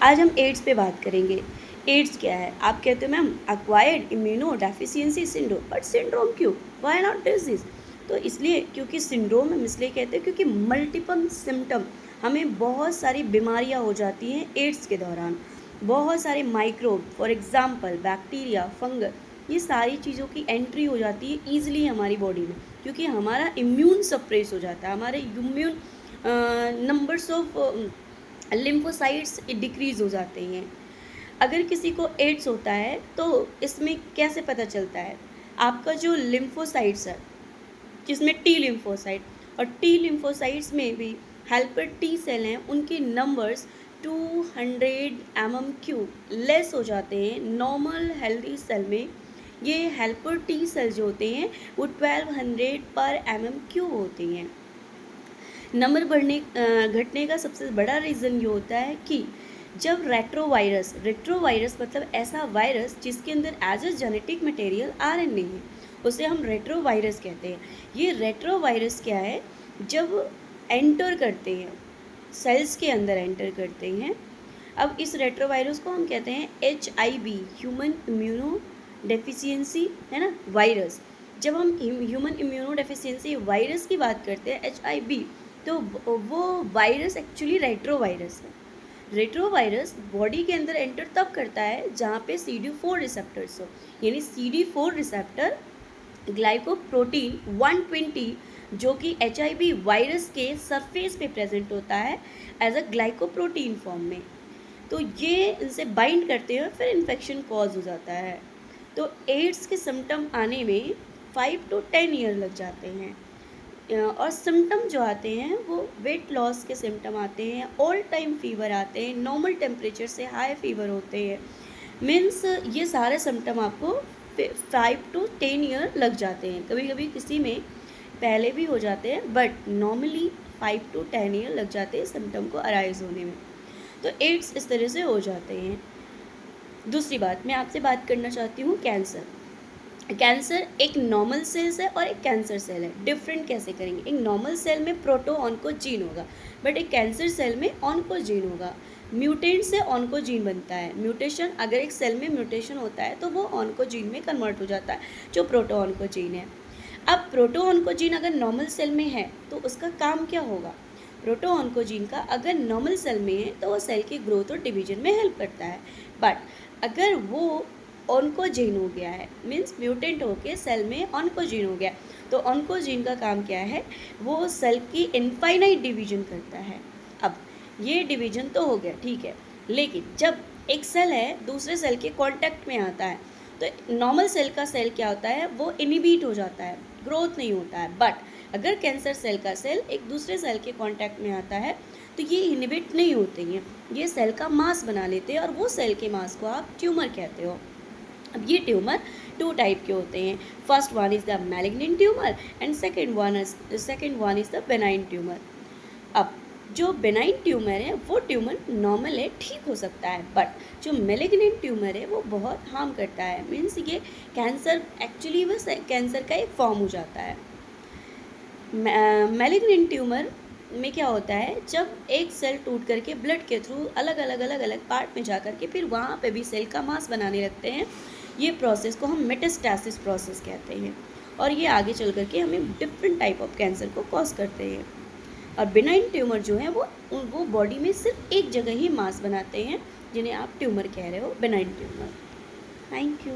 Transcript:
आज हम एड्स पे बात करेंगे। एड्स क्या है? आप कहते हो ma'am acquired immuno deficiency syndrome, but syndrome क्यों? Why not disease? तो इसलिए क्योंकि सिंड्रोम हम इसलिए कहते हैं क्योंकि मल्टीपल सिम्टम, हमें बहुत सारी बीमारियां हो जाती हैं एड्स के दौरान। बहुत सारे microbe, for example bacteria, fungus, ये सारी चीज़ों की एंट्री हो जाती है ईजिली हमारी बॉडी में, क्योंकि हमारा इम्यून सप्रेस हो जाता है, हमारे immune numbers of lymphocytes decrease हो जाते हैं। अगर किसी को एड्स होता है तो इसमें कैसे पता चलता है? आपका जो लिम्फोसाइट्स है, जिसमें टी लिम्फोसाइट, और टी लिम्फोसाइट्स में भी हेल्पर टी सेल हैं, उनके नंबर्स 200 mm³ लेस हो जाते हैं नॉर्मल हेल्दी सेल में। ये हेल्पर टी सेल जो होते हैं वो 1200 पर mm³ होते हैं। नंबर घटने का सबसे बड़ा रीज़न ये होता है कि जब रेट्रोवायरस मतलब ऐसा वायरस जिसके अंदर as a genetic material RNA है, उसे हम रेट्रोवायरस कहते हैं। ये रेट्रोवायरस क्या है? जब एंटर करते हैं, सेल्स के अंदर एंटर करते हैं, अब इस रेट्रोवायरस को हम कहते हैं HIV, ह्यूमन इम्यूनो डेफिशिएंसी, है ना, वायरस। जब हम ह्यूमन इम्यूनो डेफिशिएंसी वायरस की बात करते हैं HIV, तो वो वायरस एक्चुअली रेट्रोवायरस है। रेट्रोवायरस बॉडी के अंदर एंटर तब करता है जहाँ पे CD4 रिसेप्टर्स हो, यानी CD4 रिसेप्टर ग्लाइकोप्रोटीन 120 जो कि HIV वायरस के सरफेस पे प्रेजेंट होता है एज अ ग्लाइकोप्रोटीन फॉर्म में, तो ये इनसे बाइंड करते हैं, फिर इन्फेक्शन कॉज हो जाता है। तो एड्स के सिम्टम आने में 5 to 10 ईयर लग जाते हैं। और सिम्टम जो आते हैं वो वेट लॉस के सिम्टम आते हैं, ऑल टाइम फीवर आते हैं, नॉर्मल टेम्परेचर से हाई फीवर होते हैं। मीन्स ये सारे सिम्टम आपको 5 to 10 ईयर लग जाते हैं। कभी कभी किसी में पहले भी हो जाते हैं, बट नॉर्मली 5 to 10 ईयर लग जाते हैं सिम्टम को अराइज होने में। तो एड्स इस तरह से हो जाते हैं। दूसरी बात, मैं आपसे बात करना चाहती हूँ कैंसर। कैंसर एक नॉर्मल सेल्स है और एक कैंसर सेल है। डिफरेंट कैसे करेंगे? एक नॉर्मल सेल में प्रोटो ऑन्कोजीन होगा, बट एक कैंसर सेल में ऑन्कोजीन होगा। म्यूटेंट से ऑन्कोजीन बनता है। म्यूटेशन, अगर एक सेल में म्यूटेशन होता है तो वो ऑन्कोजीन में कन्वर्ट हो जाता है, जो प्रोटो ऑन्कोजीन है। अब प्रोटो ऑन्कोजीन अगर नॉर्मल सेल में है तो उसका काम क्या होगा? प्रोटो ऑन्कोजीन का अगर नॉर्मल सेल में है तो वो सेल की ग्रोथ और डिवीजन में हेल्प करता है, बट अगर वो ऑन्कोजीन हो गया है, मीन्स म्यूटेंट होके सेल में ऑन्कोजीन हो गया, तो ऑन्कोजीन का काम क्या है? वो सेल की इनफाइनाइट डिवीजन करता है। अब ये डिवीजन तो हो गया, ठीक है, लेकिन जब एक सेल है दूसरे सेल के कांटेक्ट में आता है तो नॉर्मल सेल का सेल क्या होता है? वो इनिबिट हो जाता है, ग्रोथ नहीं होता है। बट अगर कैंसर सेल का सेल एक दूसरे सेल के कांटेक्ट में आता है तो ये इनिबिट नहीं होते हैं, ये सेल का मास बना लेते हैं, और वो सेल के मास को आप ट्यूमर कहते हो। अब ये ट्यूमर 2 टाइप के होते हैं। First one is the malignant tumour and second one is the benign tumour. अब जो बेनाइन ट्यूमर है वो ट्यूमर नॉर्मल है, ठीक हो सकता है, बट जो मैलिग्नेंट ट्यूमर है वो बहुत हार्म करता है। मीन्स ये कैंसर, एक्चुअली वो कैंसर का एक फॉर्म हो जाता है। मैलिग्नेंट ट्यूमर में क्या होता है? जब एक सेल टूट करके ब्लड के थ्रू अलग अलग पार्ट में जा कर के फिर वहाँ पे भी सेल का मास बनाने लगते हैं। ये प्रोसेस को हम मेटास्टैसिस प्रोसेस कहते हैं, और ये आगे चल करके हमें डिफरेंट टाइप ऑफ कैंसर को कॉज करते हैं। और बिनाइन ट्यूमर जो है वो बॉडी में सिर्फ एक जगह ही मास बनाते हैं, जिन्हें आप ट्यूमर कह रहे हो, बिनाइन ट्यूमर। Thank you.